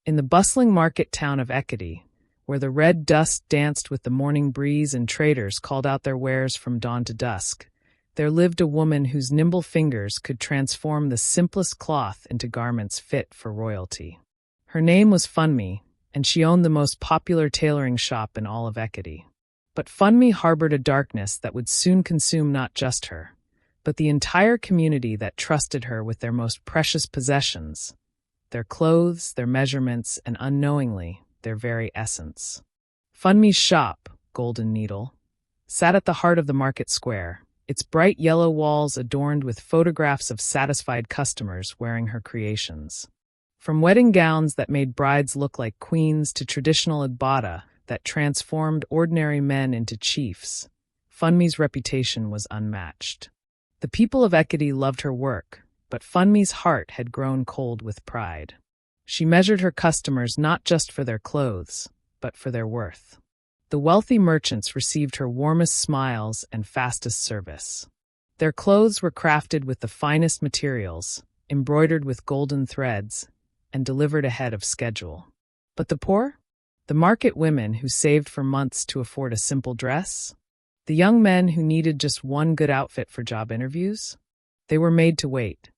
In the bustling market town of Ekiti, where the red dust danced with the morning breeze and traders called out their wares from dawn to dusk, there lived a woman whose nimble fingers could transform the simplest cloth into garments fit for royalty. Her name was Funmi, and she owned the most popular tailoring shop in all of Ekiti. But Funmi harbored a darkness that would soon consume not just her, but the entire community that trusted her with their most precious possessions, their clothes, their measurements, and unknowingly, their very essence. Funmi's shop, Golden Needle, sat at the heart of the market square, its bright yellow walls adorned with photographs of satisfied customers wearing her creations. From wedding gowns that made brides look like queens to traditional agbada that transformed ordinary men into chiefs, Funmi's reputation was unmatched. The people of Ekiti loved her work, but Funmi's heart had grown cold with pride. She measured her customers not just for their clothes, but for their worth. The wealthy merchants received her warmest smiles and fastest service. Their clothes were crafted with the finest materials, embroidered with golden threads, and delivered ahead of schedule. But the poor? The market women who saved for months to afford a simple dress? The young men who needed just one good outfit for job interviews? They were made to wait.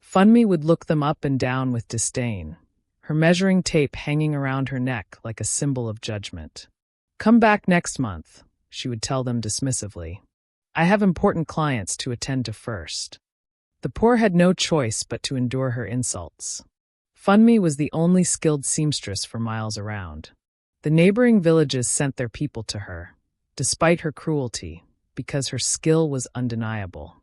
Funmi would look them up and down with disdain, her measuring tape hanging around her neck like a symbol of judgment. "Come back next month," she would tell them dismissively. "I have important clients to attend to first." The poor had no choice but to endure her insults. Funmi was the only skilled seamstress for miles around. The neighboring villages sent their people to her, despite her cruelty, because her skill was undeniable.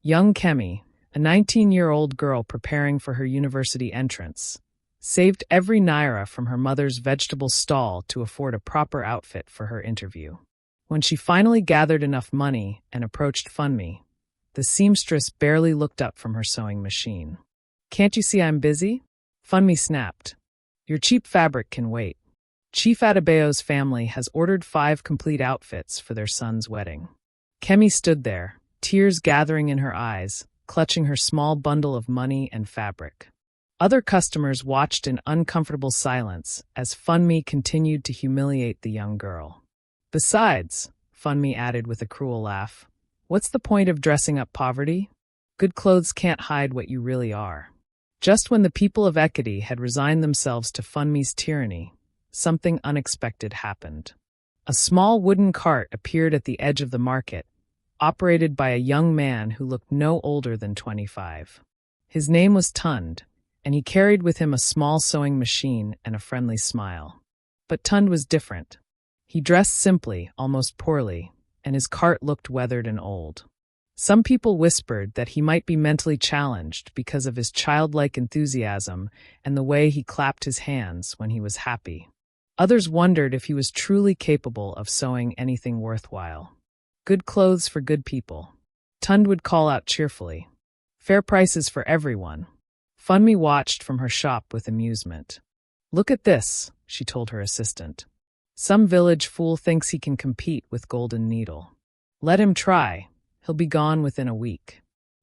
Young Kemi, a 19-year-old girl preparing for her university entrance, saved every naira from her mother's vegetable stall to afford a proper outfit for her interview. When she finally gathered enough money and approached Funmi, the seamstress barely looked up from her sewing machine. "Can't you see I'm busy?" Funmi snapped. "Your cheap fabric can wait. Chief Adebayo's family has ordered 5 complete outfits for their son's wedding." Kemi stood there, tears gathering in her eyes, clutching her small bundle of money and fabric. Other customers watched in uncomfortable silence as Funmi continued to humiliate the young girl. "Besides," Funmi added with a cruel laugh, "what's the point of dressing up poverty? Good clothes can't hide what you really are." Just when the people of Ekiti had resigned themselves to Funmi's tyranny, something unexpected happened. A small wooden cart appeared at the edge of the market, operated by a young man who looked no older than 25. His name was Tunde, and he carried with him a small sewing machine and a friendly smile. But Tunde was different. He dressed simply, almost poorly, and his cart looked weathered and old. Some people whispered that he might be mentally challenged because of his childlike enthusiasm and the way he clapped his hands when he was happy. Others wondered if he was truly capable of sewing anything worthwhile. "Good clothes for good people," Tunde would call out cheerfully. "Fair prices for everyone." Funmi watched from her shop with amusement. "Look at this," she told her assistant. "Some village fool thinks he can compete with Golden Needle. Let him try. He'll be gone within a week."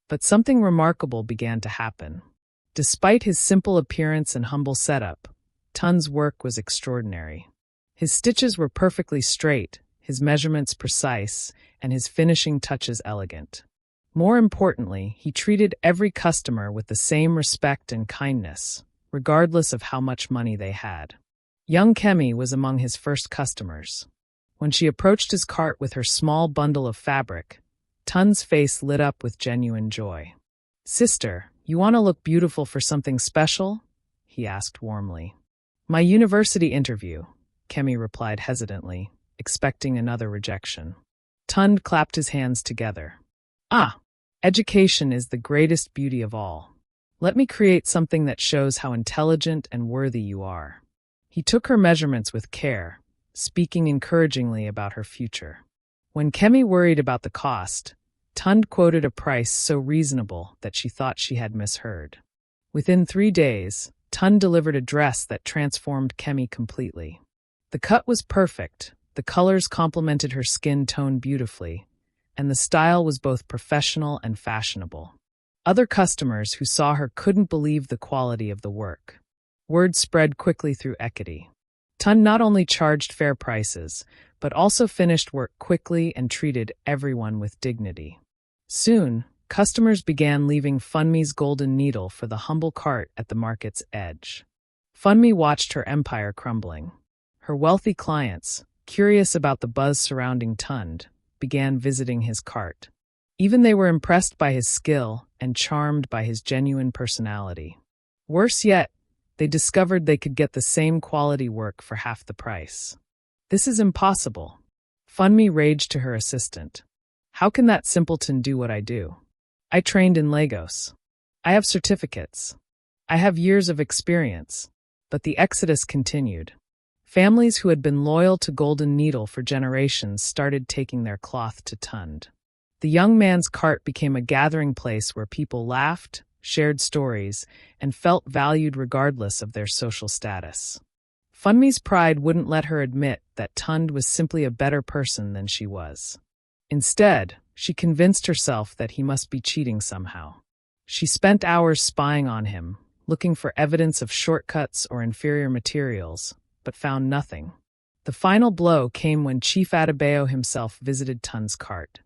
But something remarkable began to happen. Despite his simple appearance and humble setup, Tunde's work was extraordinary. His stitches were perfectly straight, his measurements precise, and his finishing touches elegant. More importantly, he treated every customer with the same respect and kindness, regardless of how much money they had. Young Kemi was among his first customers. When she approached his cart with her small bundle of fabric, Tunde's face lit up with genuine joy. "Sister, you want to look beautiful for something special?" he asked warmly. "My university interview," Kemi replied hesitantly, expecting another rejection. Tunde clapped his hands together. "Ah, education is the greatest beauty of all. Let me create something that shows how intelligent and worthy you are." He took her measurements with care, speaking encouragingly about her future. When Kemi worried about the cost, Tunde quoted a price so reasonable that she thought she had misheard. Within 3 days, Tunde delivered a dress that transformed Kemi completely. The cut was perfect, the colors complemented her skin tone beautifully, and the style was both professional and fashionable. Other customers who saw her couldn't believe the quality of the work. Word spread quickly through Ekiti. Tunde not only charged fair prices, but also finished work quickly and treated everyone with dignity. Soon, customers began leaving Funmi's golden needle for the humble cart at the market's edge. Funmi watched her empire crumbling. Her wealthy clients, curious about the buzz surrounding Tunde, began visiting his cart. Even they were impressed by his skill and charmed by his genuine personality. Worse yet, they discovered they could get the same quality work for half the price. This is impossible. Funmi raged to her assistant. How can that simpleton do what I do? I trained in Lagos. I have certificates. I have years of experience. But the exodus continued. Families who had been loyal to Golden Needle for generations started taking their cloth to Tunde. The young man's cart became a gathering place where people laughed, shared stories, and felt valued regardless of their social status. Funmi's pride wouldn't let her admit that Tunde was simply a better person than she was. Instead, she convinced herself that he must be cheating somehow. She spent hours spying on him, looking for evidence of shortcuts or inferior materials, but found nothing. The final blow came when Chief Adebayo himself visited Tunde's cart.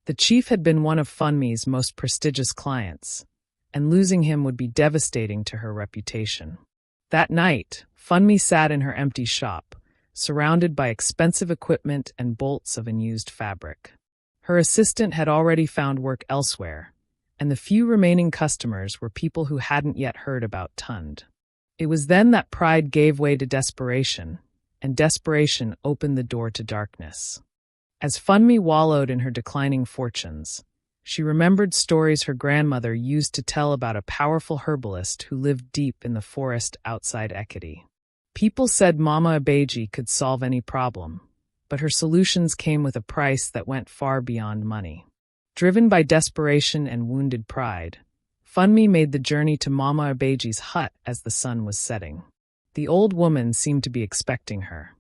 The chief had been one of Funmi's most prestigious clients, and losing him would be devastating to her reputation. That night, Funmi sat in her empty shop, surrounded by expensive equipment and bolts of unused fabric. Her assistant had already found work elsewhere, and the few remaining customers were people who hadn't yet heard about Tunde. It was then that pride gave way to desperation, and desperation opened the door to darkness. As Funmi wallowed in her declining fortunes, she remembered stories her grandmother used to tell about a powerful herbalist who lived deep in the forest outside Ekiti. People said Mama Abeji could solve any problem, but her solutions came with a price that went far beyond money. Driven by desperation and wounded pride, Funmi made the journey to Mama Abeji's hut as the sun was setting. The old woman seemed to be expecting her.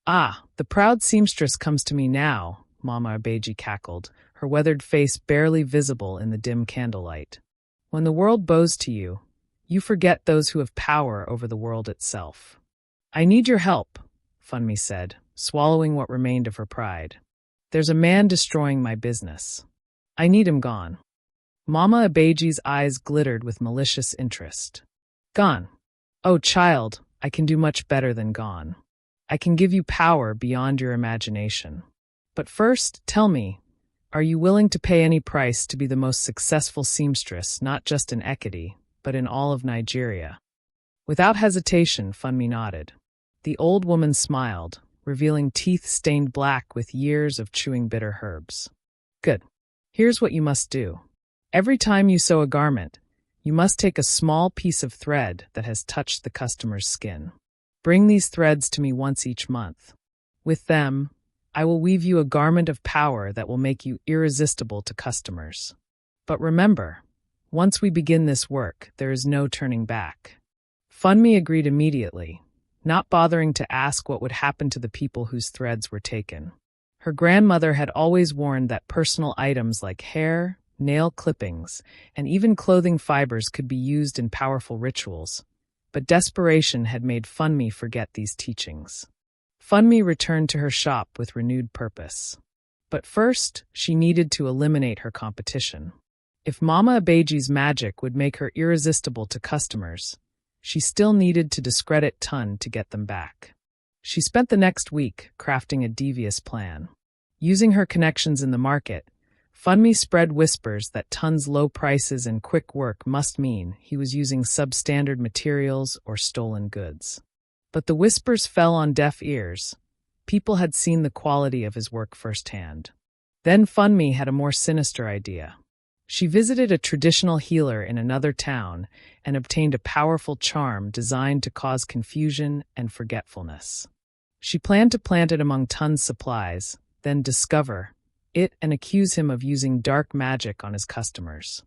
"Ah, the proud seamstress comes to me now," Mama Abeji cackled, her weathered face barely visible in the dim candlelight. "When the world bows to you, you forget those who have power over the world itself." "I need your help," Funmi said, swallowing what remained of her pride. "There's a man destroying my business. I need him gone." Mama Abeji's eyes glittered with malicious interest. "Gone? Oh, child, I can do much better than gone. I can give you power beyond your imagination. But first, tell me, are you willing to pay any price to be the most successful seamstress, not just in Ekiti, but in all of Nigeria?" Without hesitation, Funmi nodded. The old woman smiled, revealing teeth stained black with years of chewing bitter herbs. "Good. Here's what you must do. Every time you sew a garment, you must take a small piece of thread that has touched the customer's skin. Bring these threads to me once each month. With them, I will weave you a garment of power that will make you irresistible to customers. But remember, once we begin this work, there is no turning back." Funmi agreed immediately, not bothering to ask what would happen to the people whose threads were taken. Her grandmother had always warned that personal items like hair, nail clippings, and even clothing fibers could be used in powerful rituals, but desperation had made Funmi forget these teachings. Funmi returned to her shop with renewed purpose. But first, she needed to eliminate her competition. If Mama Abeji's magic would make her irresistible to customers, she still needed to discredit Tunde to get them back. She spent the next week crafting a devious plan. Using her connections in the market, Funmi spread whispers that Tunde's low prices and quick work must mean he was using substandard materials or stolen goods. But the whispers fell on deaf ears. People had seen the quality of his work firsthand. Then Funmi had a more sinister idea. She visited a traditional healer in another town and obtained a powerful charm designed to cause confusion and forgetfulness. She planned to plant it among Tunde's supplies, then discover it and accuse him of using dark magic on his customers.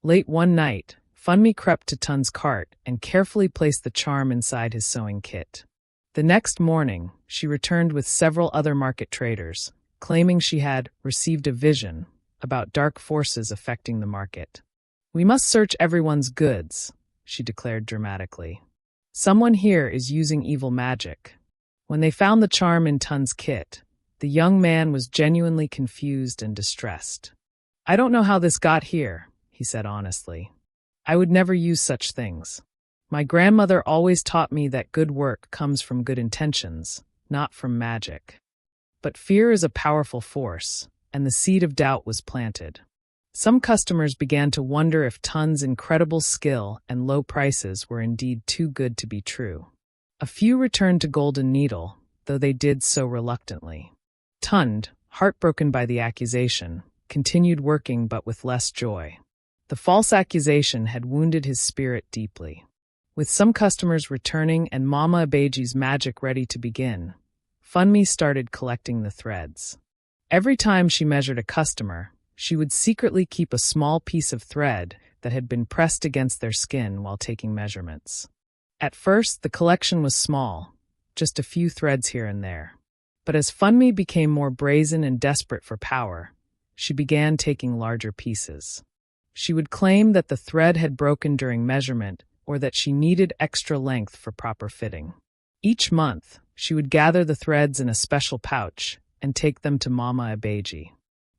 Late one night, Funmi crept to Tunde's cart and carefully placed the charm inside his sewing kit. The next morning, she returned with several other market traders, claiming she had received a vision about dark forces affecting the market. "We must search everyone's goods," she declared dramatically. Someone here is using evil magic. When they found the charm in Tun's kit, the young man was genuinely confused and distressed. I don't know how this got here, he said honestly. I would never use such things. My grandmother always taught me that good work comes from good intentions, not from magic. But fear is a powerful force, and the seed of doubt was planted. Some customers began to wonder if Tun's incredible skill and low prices were indeed too good to be true. A few returned to Golden Needle, though they did so reluctantly. Tund, heartbroken by the accusation, continued working but with less joy. The false accusation had wounded his spirit deeply. With some customers returning and Mama Abeji's magic ready to begin, Funmi started collecting the threads. Every time she measured a customer, she would secretly keep a small piece of thread that had been pressed against their skin while taking measurements. At first, the collection was small, just a few threads here and there. But as Funmi became more brazen and desperate for power, she began taking larger pieces. She would claim that the thread had broken during measurement or that she needed extra length for proper fitting. Each month, she would gather the threads in a special pouch and take them to Mama Abeji.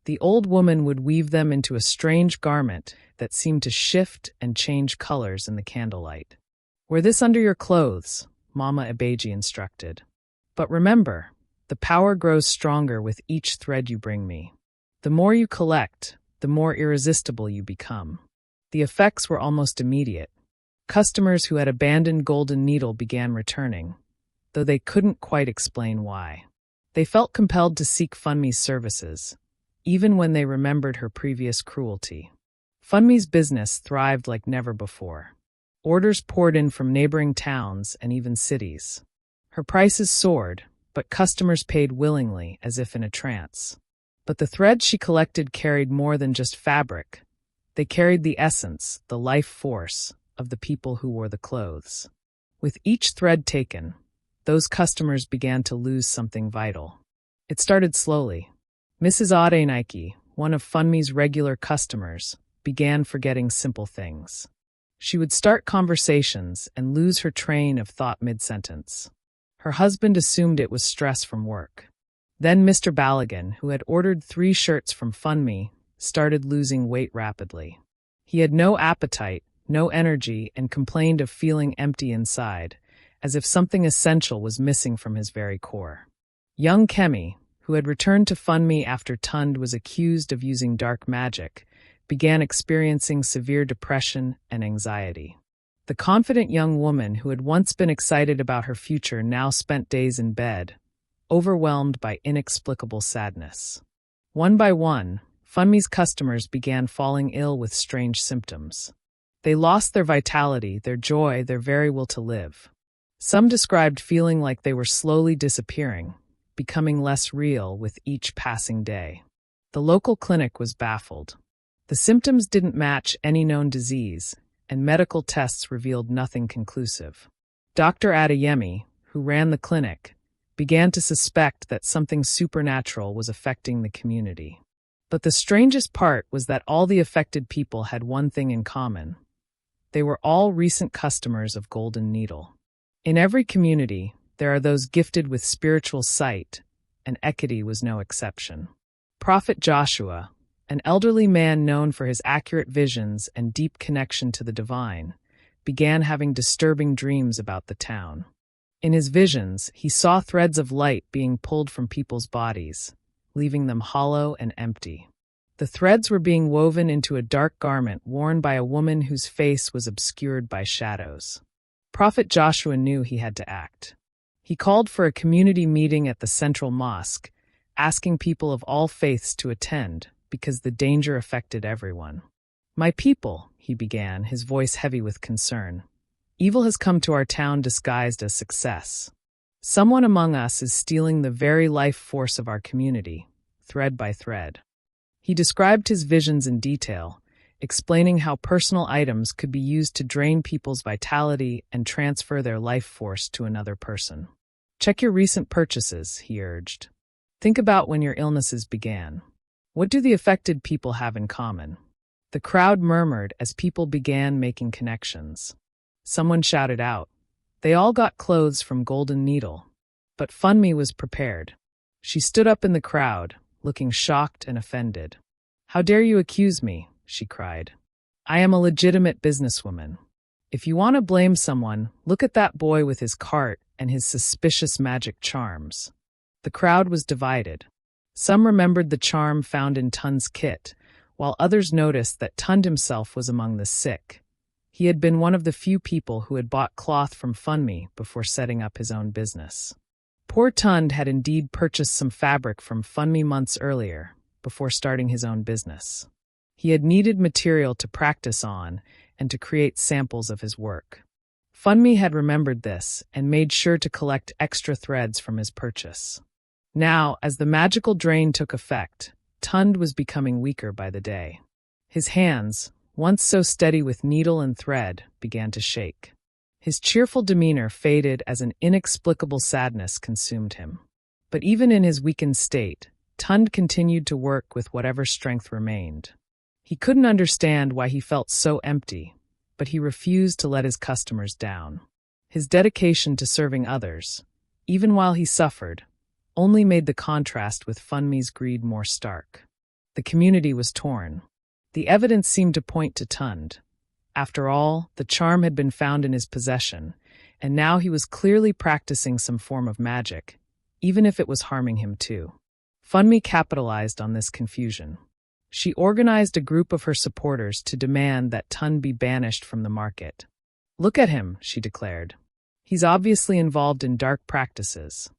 The old woman would weave them into a strange garment that seemed to shift and change colors in the candlelight. Wear this under your clothes, Mama Abeji instructed. But remember, the power grows stronger with each thread you bring me. The more you collect, the more irresistible you become. The effects were almost immediate. Customers who had abandoned Golden Needle began returning, though they couldn't quite explain why. They felt compelled to seek Funmi's services, even when they remembered her previous cruelty. Funmi's business thrived like never before. Orders poured in from neighboring towns and even cities. Her prices soared, but customers paid willingly, as if in a trance. But the threads she collected carried more than just fabric. They carried the essence, the life force, of the people who wore the clothes. With each thread taken, those customers began to lose something vital. It started slowly. Mrs. Adenaiki, one of Funmi's regular customers, began forgetting simple things. She would start conversations and lose her train of thought mid-sentence. Her husband assumed it was stress from work. Then Mr. Balagan, who had ordered 3 shirts from Funmi, started losing weight rapidly. He had no appetite, no energy, and complained of feeling empty inside, as if something essential was missing from his very core. Young Kemi, who had returned to Funmi after Tund was accused of using dark magic, began experiencing severe depression and anxiety. The confident young woman who had once been excited about her future now spent days in bed, overwhelmed by inexplicable sadness. One by one, Funmi's customers began falling ill with strange symptoms. They lost their vitality, their joy, their very will to live. Some described feeling like they were slowly disappearing, becoming less real with each passing day. The local clinic was baffled. The symptoms didn't match any known disease, and medical tests revealed nothing conclusive. Dr. Adeyemi, who ran the clinic, began to suspect that something supernatural was affecting the community. But the strangest part was that all the affected people had one thing in common. They were all recent customers of Golden Needle. In every community, there are those gifted with spiritual sight, and Ekiti was no exception. Prophet Joshua, an elderly man known for his accurate visions and deep connection to the divine, began having disturbing dreams about the town. In his visions, he saw threads of light being pulled from people's bodies, leaving them hollow and empty. The threads were being woven into a dark garment worn by a woman whose face was obscured by shadows. Prophet Joshua knew he had to act. He called for a community meeting at the central mosque, asking people of all faiths to attend, because the danger affected everyone. "My people," he began, his voice heavy with concern, "evil has come to our town disguised as success. Someone among us is stealing the very life force of our community, thread by thread." He described his visions in detail, explaining how personal items could be used to drain people's vitality and transfer their life force to another person. "Check your recent purchases," he urged. "Think about when your illnesses began. What do the affected people have in common?" The crowd murmured as people began making connections. Someone shouted out, They all got clothes from Golden Needle. But Funmi was prepared. She stood up in the crowd, looking shocked and offended. "How dare you accuse me?" she cried. "I am a legitimate businesswoman. If you want to blame someone, look at that boy with his cart and his suspicious magic charms." The crowd was divided. Some remembered the charm found in Tunde's kit, while others noticed that Tunde himself was among the sick. He had been one of the few people who had bought cloth from Funmi before setting up his own business. Poor Tunde had indeed purchased some fabric from Funmi months earlier, before starting his own business. He had needed material to practice on and to create samples of his work. Funmi had remembered this and made sure to collect extra threads from his purchase. Now, as the magical drain took effect, Tunde was becoming weaker by the day. His hands, once so steady with needle and thread, began to shake. His cheerful demeanor faded as an inexplicable sadness consumed him. But even in his weakened state, Tunde continued to work with whatever strength remained. He couldn't understand why he felt so empty, but he refused to let his customers down. His dedication to serving others, even while he suffered, only made the contrast with Funmi's greed more stark. The community was torn. The evidence seemed to point to Tunde. After all, the charm had been found in his possession, and now he was clearly practicing some form of magic, even if it was harming him too. Funmi capitalized on this confusion. She organized a group of her supporters to demand that Tunde be banished from the market. "Look at him," she declared. "He's obviously involved in dark practices.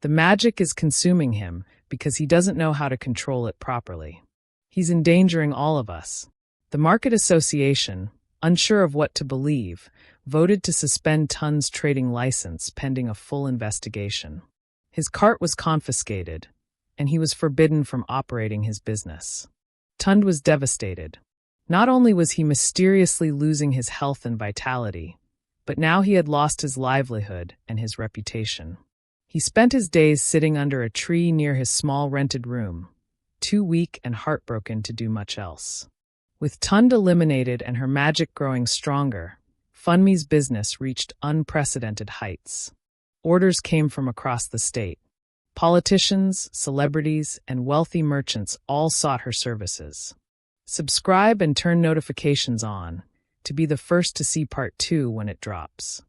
The magic is consuming him because he doesn't know how to control it properly. He's endangering all of us." The Market Association, unsure of what to believe, voted to suspend Tunde's trading license pending a full investigation. His cart was confiscated, and he was forbidden from operating his business. Tunde was devastated. Not only was he mysteriously losing his health and vitality, but now he had lost his livelihood and his reputation. He spent his days sitting under a tree near his small rented room, too weak and heartbroken to do much else. With Tunde eliminated and her magic growing stronger, Funmi's business reached unprecedented heights. Orders came from across the state. Politicians, celebrities, and wealthy merchants all sought her services. Subscribe and turn notifications on to be the first to see part 2 when it drops.